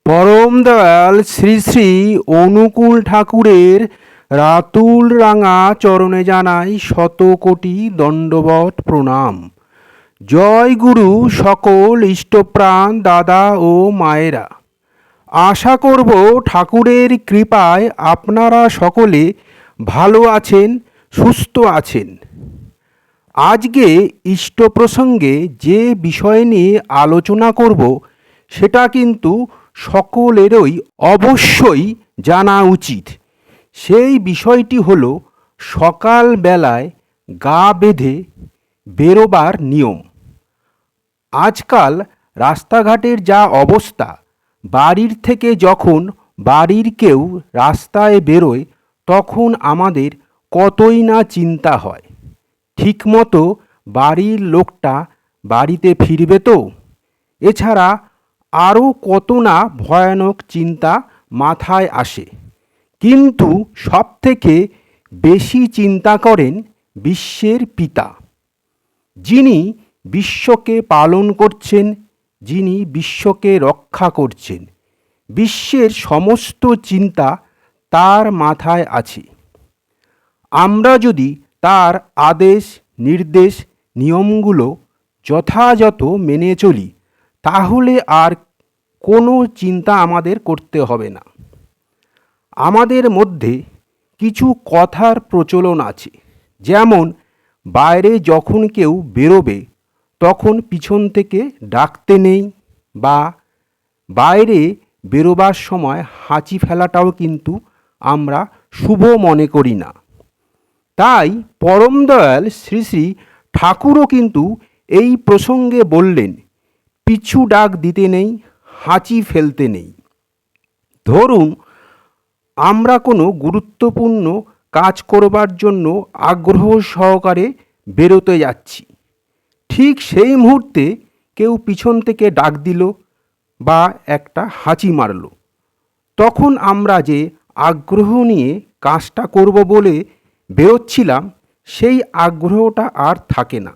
পরম দয়াল শ্রী শ্রী অনুকূল ঠাকুরের রাতুল রাঙা চরণে জানাই শত কোটি দণ্ডবত প্রণাম। জয় গুরু সকল ইষ্টপ্রাণ দাদা ও মায়েরা। আশা করব ঠাকুরের কৃপায় আপনারা সকলে ভালো আছেন, সুস্থ আছেন। আজকে ইষ্ট প্রসঙ্গে যে বিষয় নিয়ে আলোচনা করব সেটা কিন্তু সকলেরই অবশ্যই জানা উচিত। সেই বিষয়টি হলো সকালবেলায় গা বেঁধে বেরোবার নিয়ম। আজকাল রাস্তাঘাটের যা অবস্থা, বাড়ির থেকে যখন বাড়ির কেউ রাস্তায় বেরোয় তখন আমাদের কতই না চিন্তা হয়, ঠিকমতো বাড়ির লোকটা বাড়িতে ফিরবে তো। এছাড়া আরও কত না ভয়ানক চিন্তা মাথায় আসে। কিন্তু সবথেকে বেশি চিন্তা করেন বিশ্বের পিতা, যিনি বিশ্বকে পালন করছেন, যিনি বিশ্বকে রক্ষা করছেন। বিশ্বের সমস্ত চিন্তা তার মাথায় আছে। আমরা যদি তার আদেশ নির্দেশ নিয়মগুলো যথাযথ মেনে চলি তাহলে আর কোনো চিন্তা আমাদের করতে হবে না। আমাদের মধ্যে কিছু কথার প্রচলন আছে, যেমন বাইরে যখন কেউ বেরোবে তখন পিছন থেকে ডাকতে নেই, বা বাইরে বেরোবার সময় হাঁচি ফেলাটাও কিন্তু আমরা শুভ মনে করি না। তাই পরম দয়াল শ্রী শ্রী ঠাকুরও কিন্তু এই প্রসঙ্গে বললেন, পিছু ডাক দিতে নেই, হাঁচি ফেলতে নেই। ধরুন আমরা কোনো গুরুত্বপূর্ণ কাজ করবার জন্য আগ্রহ সহকারে বেরোতে যাচ্ছি। ঠিক সেই মুহূর্তে কেউ পিছন থেকে ডাক দিল বা একটা হাঁচি মারল। তখন আমরা যে আগ্রহ নিয়ে কাজটা করব বলে বেরোচ্ছিলাম, সেই আগ্রহটা আর থাকে না,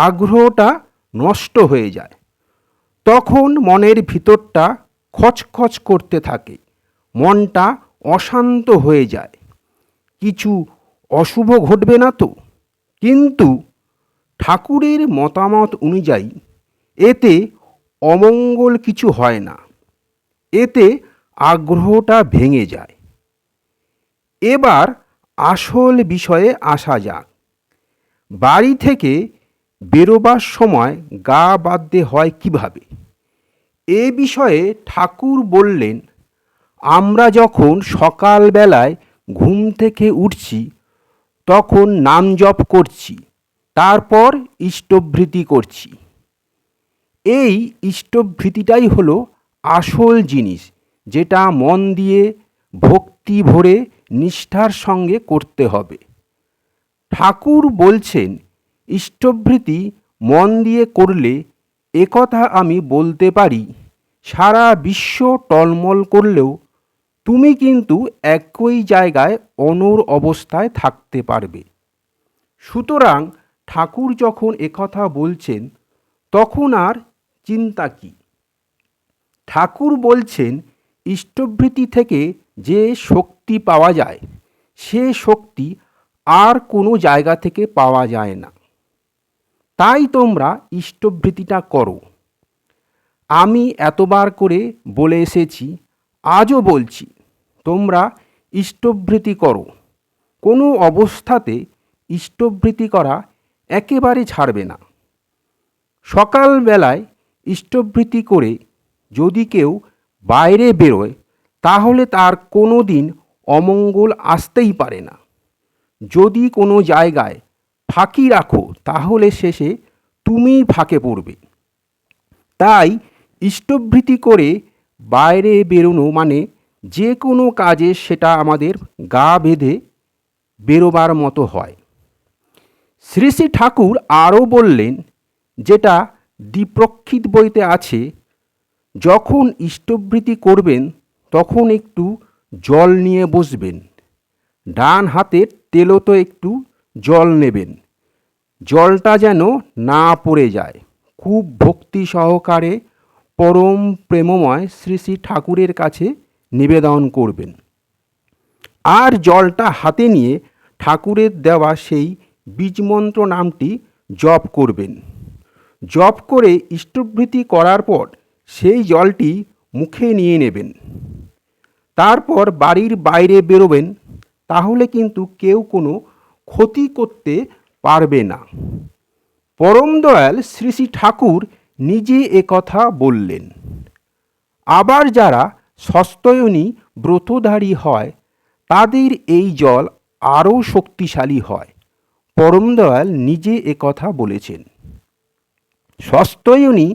আগ্রহটা নষ্ট হয়ে যায়। তখন মনের ভিতরটা খচখচ করতে থাকে, মনটা অশান্ত হয়ে যায়। কিছু অশুভ ঘটবে না তো? কিন্তু ঠাকুরের মতামত অনুযায়ী এতে অমঙ্গল কিছু হয় না, এতে আগ্রহটা ভেঙে যায়। এবার আসল বিষয়ে আসা যাক। বাড়ি থেকে বেরোবার সময় গা বাঁধতে হয় কিভাবে? এ বিষয়ে ঠাকুর বললেন, আমরা যখন সকালবেলায় ঘুম থেকে উঠছি তখন নাম জপ করছি, তারপর ইষ্টভৃতি করছি। এই ইষ্টভৃতিটাই হলো আসল জিনিস, যেটা মন দিয়ে ভক্তি ভরে নিষ্ঠার সঙ্গে করতে হবে। ঠাকুর বলছেন, ইষ্টভৃতি মন দিয়ে করলে একথা আমি বলতে পারি, সারা বিশ্ব টলমল করলেও তুমি কিন্তু একই জায়গায় অনড় অবস্থায় থাকতে পারবে। সুতরাং ঠাকুর যখন একথা বলছেন তখন আর চিন্তা কি? ঠাকুর বলছেন, ইষ্টভৃতি থেকে যে শক্তি পাওয়া যায় সে শক্তি আর কোনো জায়গা থেকে পাওয়া যায় না। তাই তোমরা ইষ্টভৃতিটা করো। আমি এতবার করে বলে এসেছি, আজও বলছি, তোমরা ইষ্টভৃতি করো। কোনো অবস্থাতে ইষ্টভৃতি করা একেবারে ছাড়বে না। সকালবেলায় ইষ্টভৃতি করে যদি কেউ বাইরে বেরোয় তাহলে তার কোনো দিন অমঙ্গল আসতেই পারে না। যদি কোনো জায়গায় ফাঁকি রাখো তাহলে শেষে তুমিই ফাঁকে পড়বে। তাই ইষ্টভৃতি করে বাইরে বেরোনো মানে যে কোনো কাজে সেটা আমাদের গা বেঁধে বেরোবার মতো হয়। শ্রী শ্রী ঠাকুর আরও বললেন, যেটা দ্বিপ্রক্ষিত বইতে আছে, যখন ইষ্টভৃতি করবেন তখন একটু জল নিয়ে বসবেন, ডান হাতের তেলোতে একটু জল নেবেন, জলটা যেন না পড়ে যায়। খুব ভক্তি সহকারে পরম প্রেমময় শ্রী শ্রী ঠাকুরের কাছে নিবেদন করবেন। আর জলটা হাতে নিয়ে ঠাকুরের দেওয়া সেই বীজমন্ত্র নামটি জপ করবেন। জপ করে ইষ্টভৃতি করার পর সেই জলটি মুখে নিয়ে নেবেন। তারপর বাড়ির বাইরে বেরোবেন, তাহলে কিন্তু কেউ কোনো ক্ষতি করতে পারবে না। পরম দয়াল শ্রী শ্রী ঠাকুর নিজে একথা বললেন। আবার যারা সস্তয়নী ব্রতধারী হয় তাদের এই জল আরও শক্তিশালী হয়। পরম দয়াল নিজে একথা বলেছেন। সস্তয়নী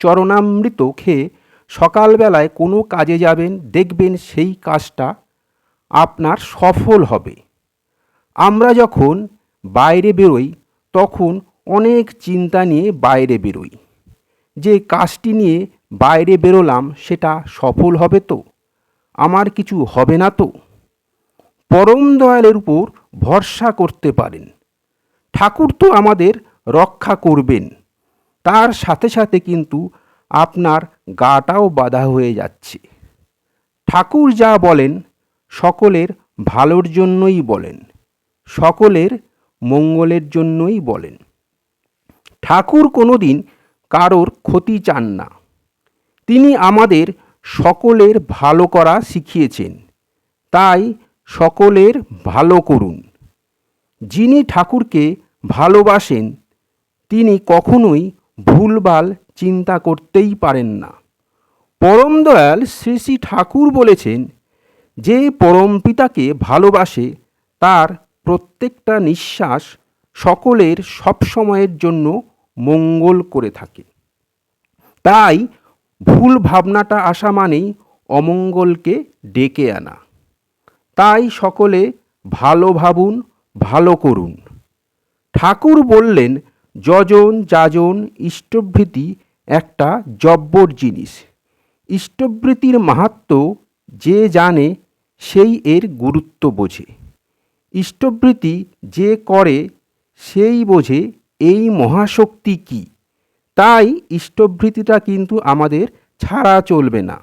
চরণামৃত খেয়ে সকালবেলায় কোনো কাজে যাবেন, দেখবেন সেই কাজটা আপনার সফল হবে। আমরা যখন বাইরে বেরোই তখন অনেক চিন্তা নিয়ে বাইরে বেরোই, যে কাজটি নিয়ে বাইরে বেরোলাম সেটা সফল হবে তো, আমার কিছু হবে না তো। পরম দয়ালের উপর ভরসা করতে পারেন। ঠাকুর তো আমাদের রক্ষা করবেন, তার সাথে সাথে কিন্তু আপনার গাটাও বাঁধা হয়ে যাচ্ছে। ঠাকুর যা বলেন সকলের ভালোর জন্যই বলেন, সকলের মঙ্গলের জন্যই বলেন। ঠাকুর কোনোদিন কারোর ক্ষতি চান না। তিনি আমাদের সকলের ভালো করা শিখিয়েছেন, তাই সকলের ভালো করুন। যিনি ঠাকুরকে ভালোবাসেন তিনি কখনোই ভুলভাল চিন্তা করতেই পারেন না। পরম দয়াল শ্রী শ্রী ঠাকুর বলেছেন, যে পরম পিতাকে ভালোবাসে তার প্রত্যেকটা নিঃশ্বাস সকলের সবসময়ের জন্য মঙ্গল করে থাকে। তাই ভুল ভাবনাটা আসা মানেই অমঙ্গলকে ডেকে আনা। তাই সকলে ভালো ভাবুন, ভালো করুন। ঠাকুর বললেন, যজন যাজন ইষ্টভৃতি একটা জব্বর জিনিস। ইষ্টভৃতির মাহাত্ম্য যে জানে সেই এর গুরুত্ব বোঝে। ইষ্টভৃতি যে করে সেই বোঝে এই মহাশক্তি কী। তাই ইষ্টভৃতিটা কিন্তু আমাদের ছাড়া চলবে না।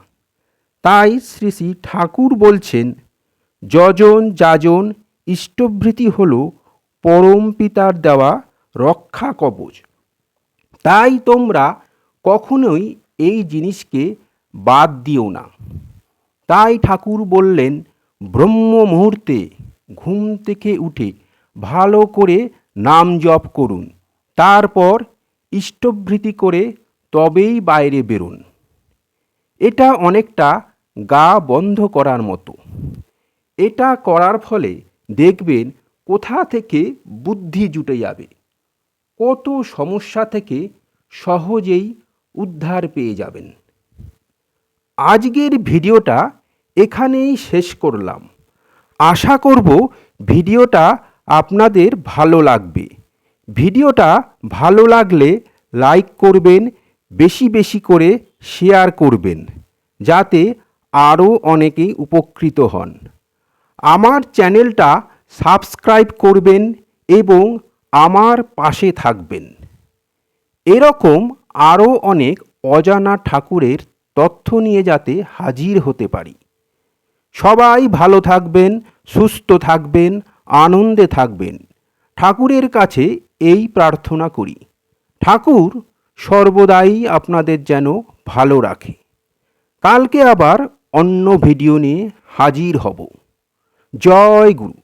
তাই শ্রী শ্রী ঠাকুর বলছেন, যজন যাজন ইষ্টভৃতি হল পরম পিতার দেওয়া রক্ষা কবচ। তাই তোমরা কখনোই এই জিনিসকে বাদ দিও না। তাই ঠাকুর বললেন, ব্রহ্ম মুহূর্তে ঘুম থেকে উঠে ভালো করে নাম জপ করুন, তারপর ইষ্টভৃতি করে তবেই বাইরে বেরোন। এটা অনেকটা গা বন্ধ করার মতো। এটা করার ফলে দেখবেন কোথা থেকে বুদ্ধি জুটে যাবে, কত সমস্যা থেকে সহজেই উদ্ধার পেয়ে যাবেন। আজকের ভিডিওটা এখানেই শেষ করলাম। আশা করব ভিডিওটা আপনাদের ভালো লাগবে। ভিডিওটা ভালো লাগলে লাইক করবেন, বেশি বেশি করে শেয়ার করবেন, যাতে আরও অনেকেই উপকৃত হন। আমার চ্যানেলটা সাবস্ক্রাইব করবেন এবং আমার পাশে থাকবেন। এরকম আরও অনেক অজানা ঠাকুরের তথ্য নিয়ে যাতে হাজির হতে পারি। সবাই ভালো থাকবেন, সুস্থ থাকবেন, আনন্দে থাকবেন। ঠাকুরের কাছে এই প্রার্থনা করি, ঠাকুর সর্বদাই আপনাদের যেন ভালো রাখে। কালকে আবার অন্য ভিডিও নিয়ে হাজির হব। জয় গুরু।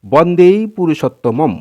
বন্দেই পুরুষোত্তমম।